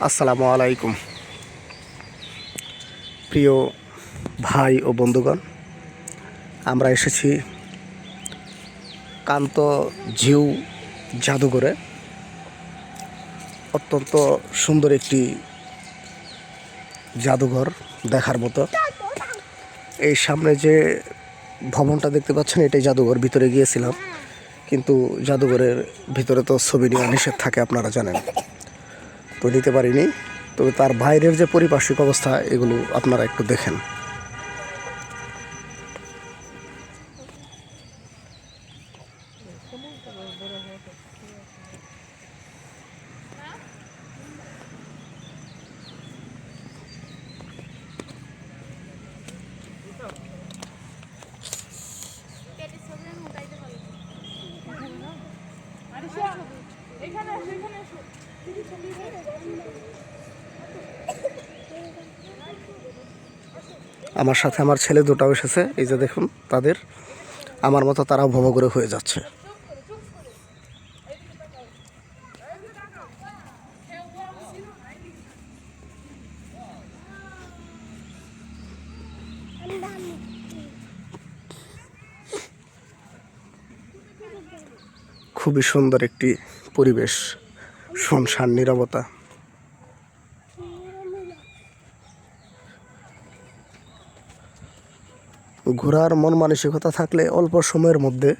আসসালামু আলাইকুম প্রিয় ভাই ও বন্ধুগণ, আমরা এসেছি কান্ত জিউ জাদুঘরে। অত্যন্ত সুন্দর একটি জাদুঘর দেখার মতো। এই সামনে যে ভবনটা দেখতে পাচ্ছেন, এটাই জাদুঘর। ভিতরে গিয়েছিলাম, কিন্তু জাদুঘরের ভিতরে তো ছবি নেওয়া নিষেধ থাকে, আপনারা জানেন, তো নিতে পারিনি। তবে তার বাইরের যে পারিপার্শ্বিক অবস্থা, এগুলো আপনারা একটু দেখেন। আমার সাথে আমার ছেলে দুটাও এসেছে। এই যে দেখুন, তাদের আমার মতো তারাও ভবঘুরে হয়ে যাচ্ছে। খুবই সুন্দর একটি পরিবেশ, শুনশান নীরবতা। ঘোরার মন মানসিকতা থাকলে অল্প সময়ের মধ্যে,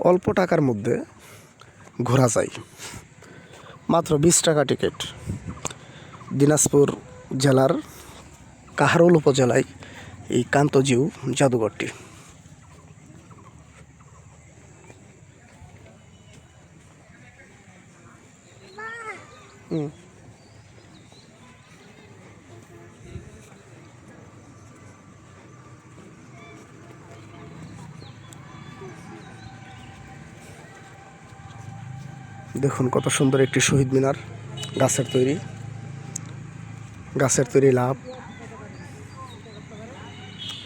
অল্প টাকার মধ্যে ঘোরা যায়। মাত্র 20 টাকা টিকিট। দিনাজপুর জেলার কাহারোল উপজেলায় এই কান্তজিউ জাদুঘরটি। দেখুন কত সুন্দর একটি শহীদ মিনার, গাছের তৈরি লাভ।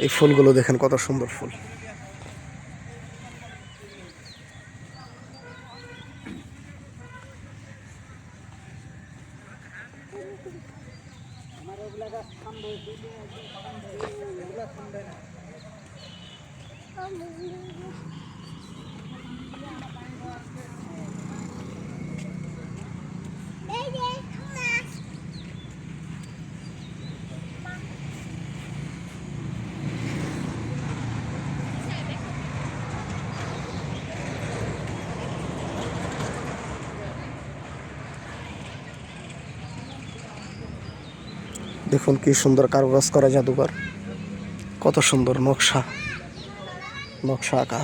এই ফুলগুলো দেখেন, কত সুন্দর ফুল। দেখুন কি সুন্দর কারুকাজ করা জাদুঘর, কত সুন্দর নকশা আঁকা।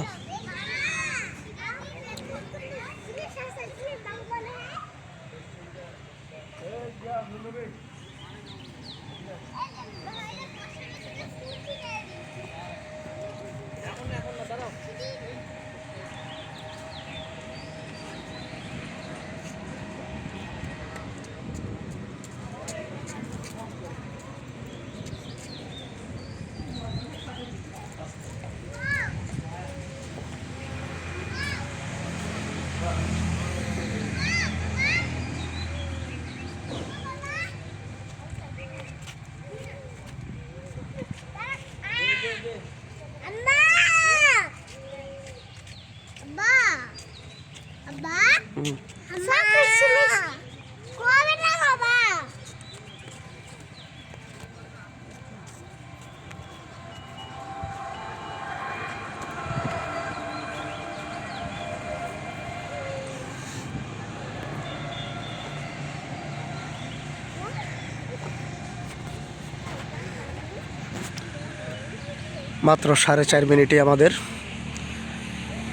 মাত্র 4.5 মিনিটে আমাদের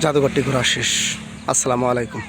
জাদুঘরটি ঘোরা শেষ। আসসালামু আলাইকুম।